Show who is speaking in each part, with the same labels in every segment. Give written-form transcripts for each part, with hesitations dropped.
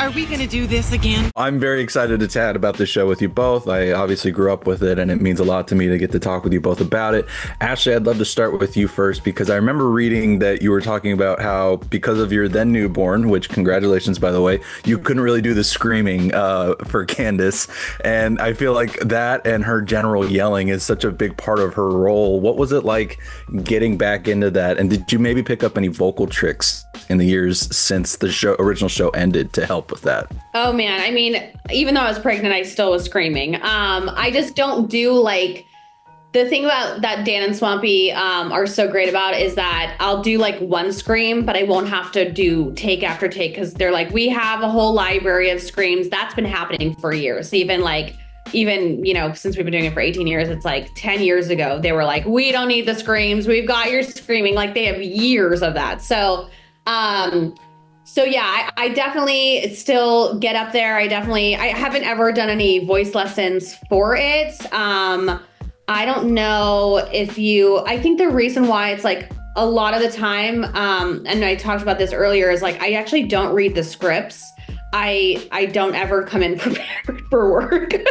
Speaker 1: Are we going to do this again?
Speaker 2: I'm very excited to chat about this show with you both. I obviously grew up with it, and it means a lot to me to get to talk with you both about it. Ashley, I'd love to start with you first, because I remember reading that you were talking about how, because of your then newborn, which congratulations, by the way, you couldn't really do the screaming for Candace. And I feel like that and her general yelling is such a big part of her role. What was it like getting back into that? And did you maybe pick up any vocal tricks in the years since the original show ended to help with that?
Speaker 3: Oh man, I mean, even though I was pregnant, I still was screaming. I just don't do like, the thing about that Dan and Swampy are so great about is that I'll do like one scream, but I won't have to do take after take, because they're like, we have a whole library of screams. That's been happening for years. Even, you know, since we've been doing it for 18 years, it's like 10 years ago, they were like, we don't need the screams. We've got your screaming. Like, they have years of that. So yeah, I definitely still get up there. I haven't ever done any voice lessons for it. I don't know I think the reason why it's like a lot of the time, and I talked about this earlier, is like, I actually don't read the scripts. I don't ever come in prepared for work. And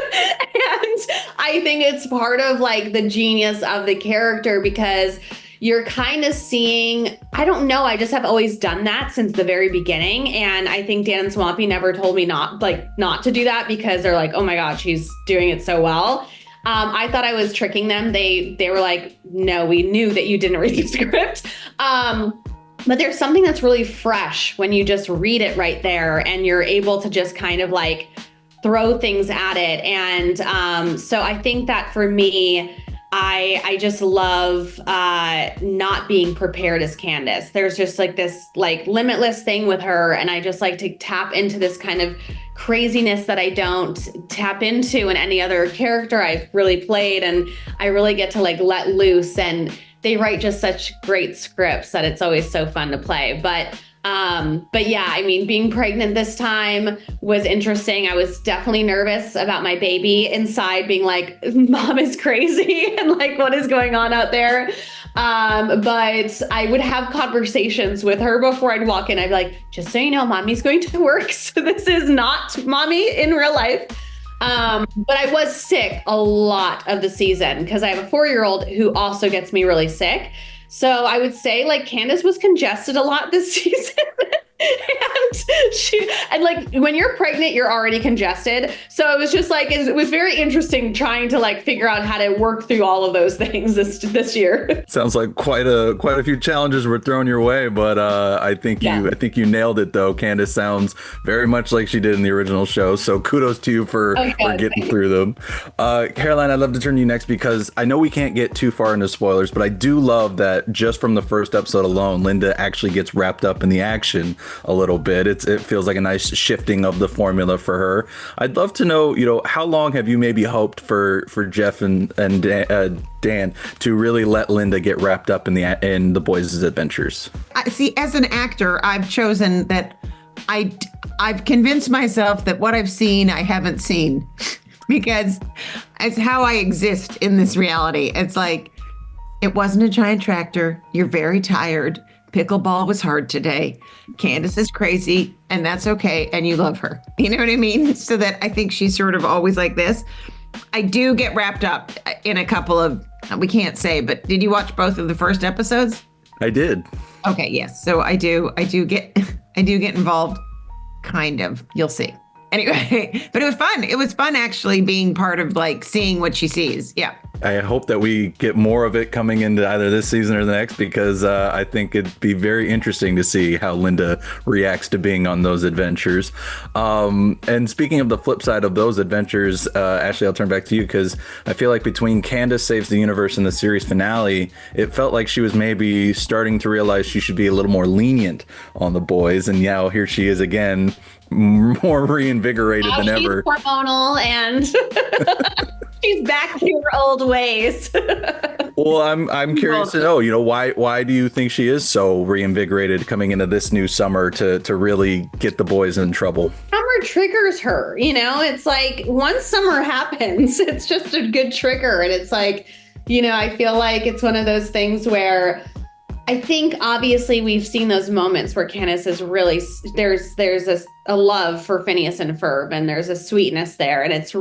Speaker 3: I think it's part of like the genius of the character, because you're kind of seeing, I don't know, I just have always done that since the very beginning. And I think Dan and Swampy never told me not to do that, because they're like, oh my God, she's doing it so well. I thought I was tricking them. They were like, no, we knew that you didn't read the script. But there's something that's really fresh when you just read it right there, and you're able to just kind of like throw things at it. And so I think that for me, I just love not being prepared as Candace. There's just like this like limitless thing with her, and I just like to tap into this kind of craziness that I don't tap into in any other character I've really played, and I really get to like let loose. And they write just such great scripts that it's always so fun to play. But yeah, I mean, being pregnant this time was interesting. I was definitely nervous about my baby inside being like, mom is crazy and like, what is going on out there? But I would have conversations with her before I'd walk in. I'd be like, just so you know, mommy's going to work. So this is not mommy in real life. But I was sick a lot of the season because I have a 4-year-old who also gets me really sick. So I would say like Candace was congested a lot this season. and like when you're pregnant, you're already congested. So it was just like, it was very interesting trying to like figure out how to work through all of those things this year.
Speaker 2: Sounds like quite a few challenges were thrown your way, but I think you nailed it though. Candace sounds very much like she did in the original show. So kudos to you for getting through them. Caroline, I'd love to turn to you next, because I know we can't get too far into spoilers, but I do love that just from the first episode alone, Linda actually gets wrapped up in the action a little bit. It feels like a nice shifting of the formula for her. I'd love to know, how long have you maybe hoped for Jeff and Dan to really let Linda get wrapped up in the boys' adventures?
Speaker 1: See, as an actor, I've chosen that I've convinced myself that what I've seen, I haven't seen, because it's how I exist in this reality. It's like, it wasn't a giant tractor. You're very tired. Pickleball was hard today. Candace is crazy, and that's okay. And you love her. You know what I mean? So that I think she's sort of always like this. I do get wrapped up in a couple of, we can't say, but did you watch both of the first episodes?
Speaker 2: I did.
Speaker 1: Okay, yes. So I do get involved, kind of. You'll see. Anyway, but it was fun. It was fun actually being part of like seeing what she sees. Yeah.
Speaker 2: I hope that we get more of it coming into either this season or the next, because I think it'd be very interesting to see how Linda reacts to being on those adventures. And speaking of the flip side of those adventures, Ashley, I'll turn back to you, because I feel like between Candace Saves the Universe and the series finale, it felt like she was maybe starting to realize she should be a little more lenient on the boys. And now here she is again, more reinvigorated than ever.
Speaker 3: She's hormonal and she's back to her old ways.
Speaker 2: Well, I'm curious to know, why do you think she is so reinvigorated coming into this new summer to really get the boys in trouble?
Speaker 3: Summer triggers her, it's like once summer happens, it's just a good trigger. And it's like, I feel like it's one of those things where I think obviously we've seen those moments where Candace is really, there's a love for Phineas and Ferb, and there's a sweetness there. And it's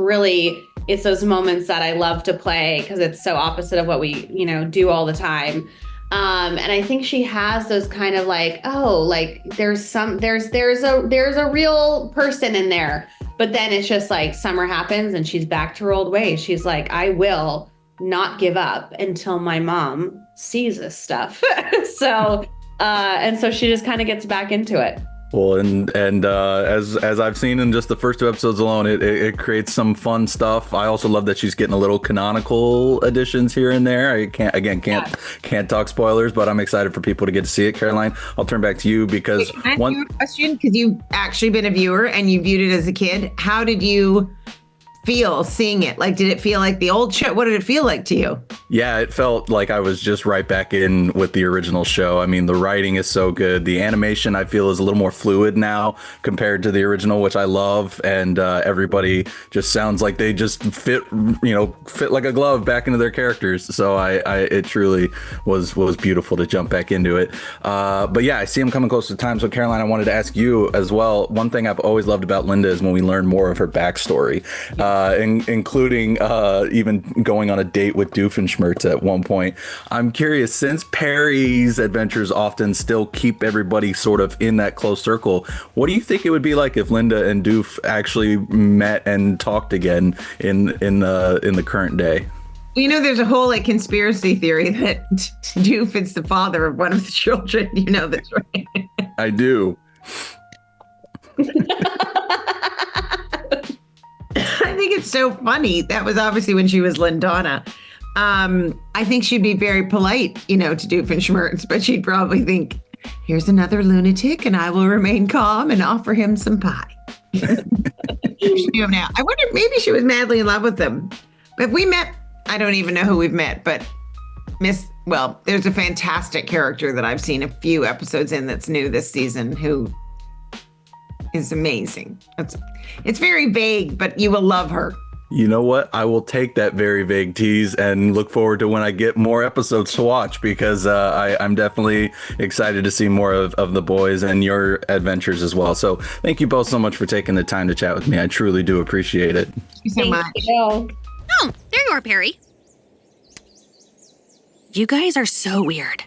Speaker 3: those moments that I love to play because it's so opposite of what we, do all the time. And I think she has those kind of like, oh, like there's a real person in there. But then it's just like summer happens and she's back to her old ways. She's like, I will not give up until my mom sees this stuff. So she just kind of gets back into it.
Speaker 2: Well, and as I've seen in just the first 2 episodes alone, it creates some fun stuff. I also love that she's getting a little canonical additions here and there. I can't talk spoilers, but I'm excited for people to get to see it. Caroline, I'll turn back to you because
Speaker 1: Can I ask you a question? Because you've actually been a viewer and you viewed it as a kid. How did you feel seeing it? Like, did it feel like the old show? What did it feel like to you?
Speaker 2: Yeah, it felt like I was just right back in with the original show. I mean, the writing is so good. The animation, I feel, is a little more fluid now compared to the original, which I love. And everybody just sounds like they just fit like a glove back into their characters. So it truly was beautiful to jump back into it. But yeah, I see them coming close to time. So Caroline, I wanted to ask you as well. One thing I've always loved about Linda is when we learn more of her backstory. Including even going on a date with Doofenshmirtz at one point. I'm curious, since Perry's adventures often still keep everybody sort of in that close circle, what do you think it would be like if Linda and Doof actually met and talked again in the current day?
Speaker 1: There's a whole conspiracy theory that Doof is the father of one of the children. You know this, right?
Speaker 2: I do.
Speaker 1: I think it's so funny. That was obviously when she was Lindana. I think she'd be very polite, to Doofenshmirtz, but she'd probably think, here's another lunatic and I will remain calm and offer him some pie. She knew him now. I wonder, maybe she was madly in love with him. But we met, I don't even know who we've met, but there's a fantastic character that I've seen a few episodes in that's new this season who is amazing. It's very vague, but you will love her.
Speaker 2: You know what? I will take that very vague tease and look forward to when I get more episodes to watch, because I'm definitely excited to see more of the boys and your adventures as well. So thank you both so much for taking the time to chat with me. I truly do appreciate it.
Speaker 1: Thank you so much.
Speaker 3: You.
Speaker 4: Oh, there you are, Perry. You guys are so weird.